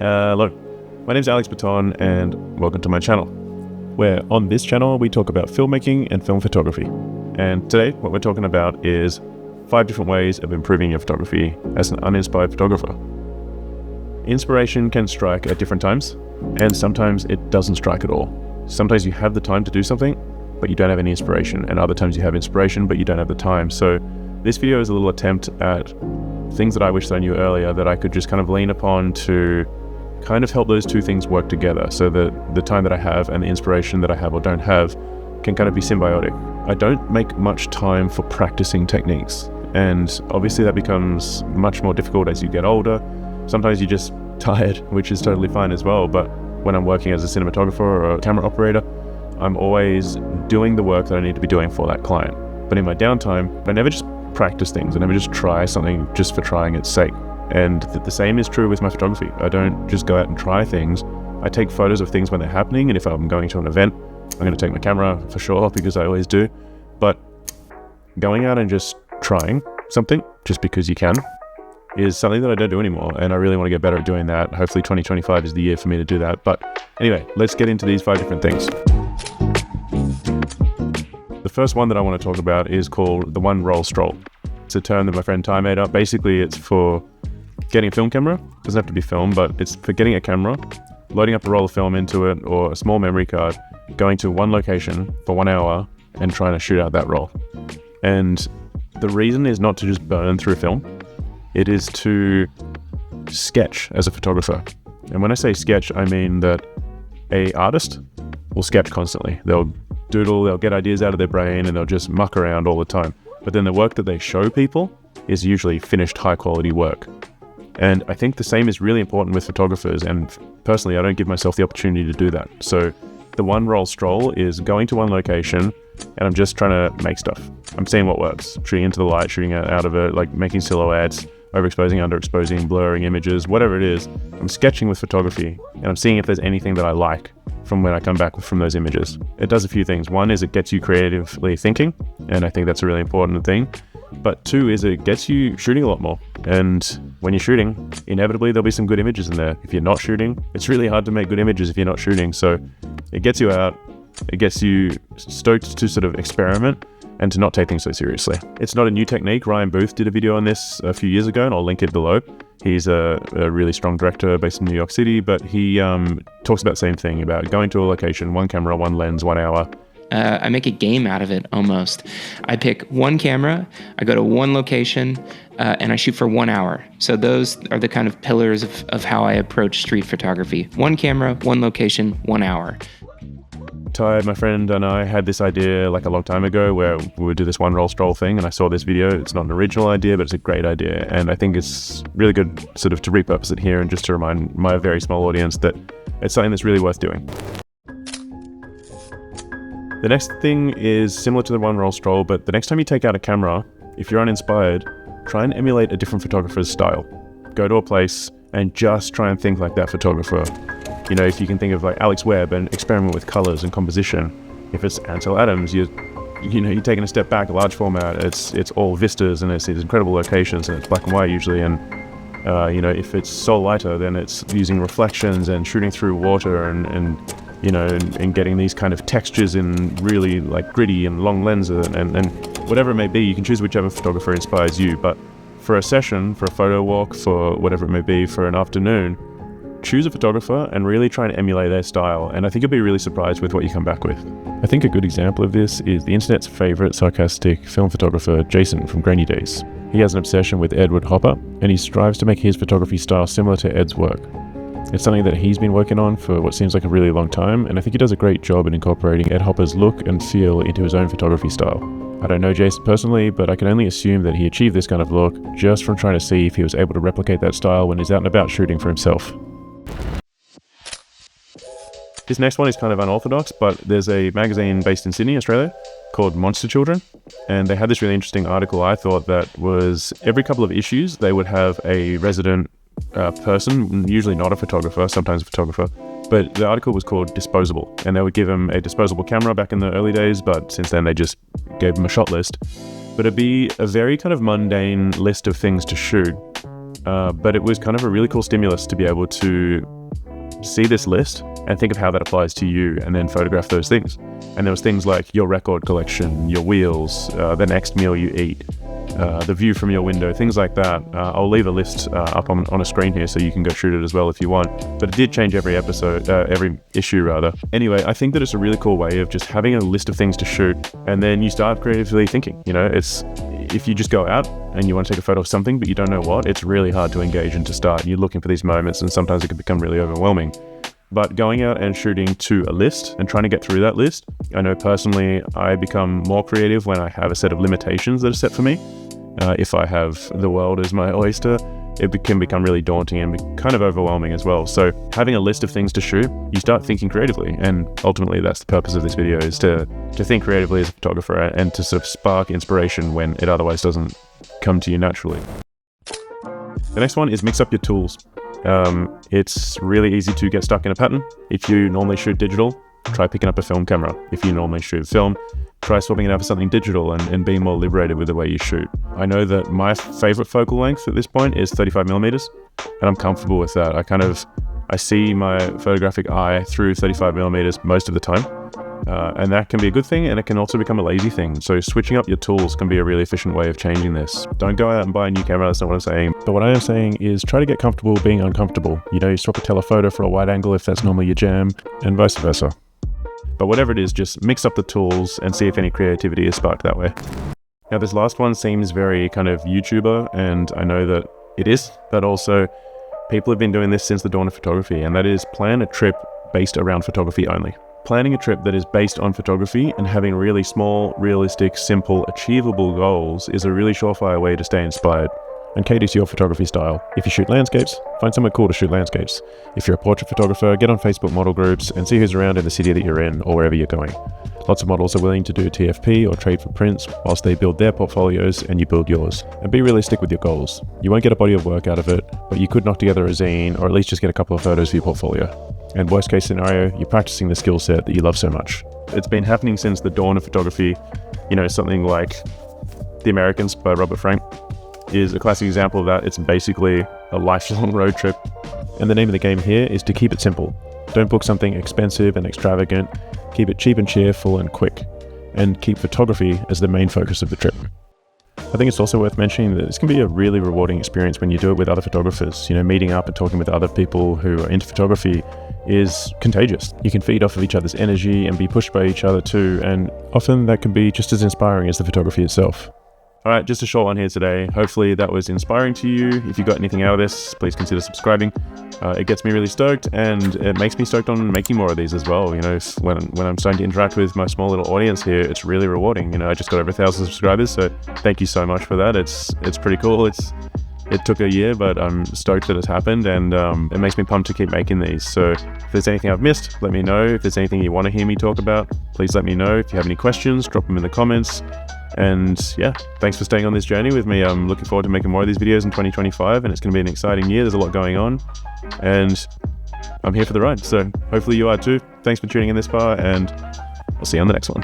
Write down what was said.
Hello, my name is Alex Baton and welcome to my channel, where on this channel we talk about filmmaking and film photography. And today what we're talking about is 5 different ways of improving your photography as an uninspired photographer. Inspiration can strike at different times, and sometimes it doesn't strike at all. Sometimes you have the time to do something, but you don't have any inspiration, and other times you have inspiration, but you don't have the time. So this video is a little attempt at things that I wish that I knew earlier that I could just kind of lean upon to kind of help those two things work together, so that the time that I have and the inspiration that I have or don't have can kind of be symbiotic. I don't make much time for practicing techniques, and obviously that becomes much more difficult as you get older. Sometimes you're just tired, which is totally fine as well, but when I'm working as a cinematographer or a camera operator, I'm always doing the work that I need to be doing for that client. But in my downtime, I never just practice things. I never just try something just for trying its sake. And the same is true with my photography. I don't just go out and try things. I take photos of things when they're happening, and if I'm going to an event, I'm going to take my camera for sure, because I always do. But going out and just trying something just because you can is something that I don't do anymore, and I really want to get better at doing that. Hopefully 2025 is the year for me to do that. But anyway, let's get into these 5 different things. The first one that I want to talk about is called the one-roll stroll. It's a term that my friend Ty made up. Basically, it's for getting a film camera. It doesn't have to be film, but it's for getting a camera, loading up a roll of film into it or a small memory card, going to one location for 1 hour and trying to shoot out that roll. And the reason is not to just burn through film. It is to sketch as a photographer. And when I say sketch, I mean that an artist will sketch constantly. They'll doodle, they'll get ideas out of their brain, and they'll just muck around all the time. But then the work that they show people is usually finished, high quality work. And I think the same is really important with photographers, and personally I don't give myself the opportunity to do that. So the one roll stroll is going to one location and I'm just trying to make stuff. I'm seeing what works, shooting into the light, shooting out of it, like making silhouettes, overexposing, underexposing, blurring images, whatever it is. I'm sketching with photography, and I'm seeing if there's anything that I like from when I come back from those images. It does a few things. One is it gets you creatively thinking, and I think that's a really important thing. But 2 is it gets you shooting a lot more. And when you're shooting, inevitably there'll be some good images in there. If you're not shooting, it's really hard to make good images if you're not shooting. So it gets you out, it gets you stoked to sort of experiment and to not take things so seriously. It's not a new technique. Ryan Booth did a video on this a few years ago, and I'll link it below. He's a really strong director based in New York City, but he talks about the same thing, about going to a location, one camera, one lens, 1 hour. I make a game out of it almost. I pick one camera, I go to one location, and I shoot for 1 hour. So those are the kind of pillars of how I approach street photography. One camera, one location, 1 hour. Ty, my friend, and I had this idea like a long time ago where we would do this one roll stroll thing, and I saw this video. It's not an original idea, but it's a great idea, and I think it's really good sort of to repurpose it here and just to remind my very small audience that it's something that's really worth doing. The next thing is similar to the one roll stroll, but the next time you take out a camera, if you're uninspired, try and emulate a different photographer's style. Go to a place and just try and think like that photographer. You know, if you can think of like Alex Webb and experiment with colors and composition. If it's Ansel Adams, you're taking a step back, a large format. It's all vistas, and it's these incredible locations, and it's black and white usually. And if it's Sol Leiter, then it's using reflections and shooting through water and getting these kind of textures in really like gritty and long lenses and whatever it may be. You can choose whichever photographer inspires you, but for a session, for a photo walk, for whatever it may be, for an afternoon, choose a photographer and really try and emulate their style, and I think you'll be really surprised with what you come back with. I think a good example of this is the internet's favorite sarcastic film photographer, Jason from Grainy Days. He has an obsession with Edward Hopper, and he strives to make his photography style similar to Ed's work. It's something that he's been working on for what seems like a really long time, and I think he does a great job in incorporating Ed Hopper's look and feel into his own photography style. I don't know Jason personally, but I can only assume that he achieved this kind of look just from trying to see if he was able to replicate that style when he's out and about shooting for himself. This next one is kind of unorthodox, but there's a magazine based in Sydney, Australia, called Monster Children, and they had this really interesting article, I thought, that was every couple of issues they would have a resident person, usually not a photographer, sometimes a photographer, but the article was called Disposable, and they would give him a disposable camera back in the early days, but since then they just gave him a shot list. But it'd be a very kind of mundane list of things to shoot, but it was kind of a really cool stimulus to be able to see this list and think of how that applies to you, and then photograph those things. And there was things like your record collection, your wheels, the next meal you eat, the view from your window, things like that. I'll leave a list up on a screen here so you can go shoot it as well if you want. But it did change every episode, every issue rather. Anyway, I think that it's a really cool way of just having a list of things to shoot, and then you start creatively thinking. It's if you just go out and you want to take a photo of something but you don't know what, it's really hard to engage and to start. You're looking for these moments, and sometimes it can become really overwhelming. But going out and shooting to a list and trying to get through that list, I know personally I become more creative when I have a set of limitations that are set for me. If I have the world as my oyster, it can become really daunting and kind of overwhelming as well. So having a list of things to shoot, you start thinking creatively. And ultimately that's the purpose of this video, is to think creatively as a photographer and to sort of spark inspiration when it otherwise doesn't come to you naturally. The next one is mix up your tools. It's really easy to get stuck in a pattern. If you normally shoot digital, try picking up a film camera. If you normally shoot film, try swapping it out for something digital and being more liberated with the way you shoot. I know that my favorite focal length at this point is 35 millimeters, and I'm comfortable with that. I see my photographic eye through 35 millimeters most of the time. And that can be a good thing, and it can also become a lazy thing. So switching up your tools can be a really efficient way of changing this. Don't go out and buy a new camera, that's not what I'm saying. But what I am saying is try to get comfortable being uncomfortable. You swap a telephoto for a wide angle if that's normally your jam, and vice versa. But whatever it is, just mix up the tools and see if any creativity is sparked that way. Now this last one seems very kind of YouTuber, and I know that it is, but also people have been doing this since the dawn of photography, and that is plan a trip based around photography only. Planning a trip that is based on photography and having really small, realistic, simple, achievable goals is a really surefire way to stay inspired and cater to your photography style. If you shoot landscapes, find somewhere cool to shoot landscapes. If you're a portrait photographer, get on Facebook model groups and see who's around in the city that you're in or wherever you're going. Lots of models are willing to do TFP or trade for prints whilst they build their portfolios and you build yours. And be realistic with your goals. You won't get a body of work out of it, but you could knock together a zine or at least just get a couple of photos for your portfolio. And worst case scenario, you're practicing the skill set that you love so much. It's been happening since the dawn of photography. Something like The Americans by Robert Frank is a classic example of that. It's basically a lifelong road trip. And the name of the game here is to keep it simple. Don't book something expensive and extravagant. Keep it cheap and cheerful and quick. And keep photography as the main focus of the trip. I think it's also worth mentioning that this can be a really rewarding experience when you do it with other photographers. Meeting up and talking with other people who are into photography is contagious. You can feed off of each other's energy and be pushed by each other too, and often that can be just as inspiring as the photography itself. Alright, just a short one here today. Hopefully that was inspiring to you. If you got anything out of this, please consider subscribing. It gets me really stoked, and it makes me stoked on making more of these as well. When I'm starting to interact with my small little audience here, it's really rewarding. I just got over 1,000 subscribers, so thank you so much for that. It's pretty cool. It took a year, but I'm stoked that it's happened, and it makes me pumped to keep making these. So if there's anything I've missed, let me know. If there's anything you want to hear me talk about, please let me know. If you have any questions, drop them in the comments. And yeah, thanks for staying on this journey with me. I'm looking forward to making more of these videos in 2025, and it's going to be an exciting year. There's a lot going on, and I'm here for the ride. So hopefully you are too. Thanks for tuning in this far, and I'll see you on the next one.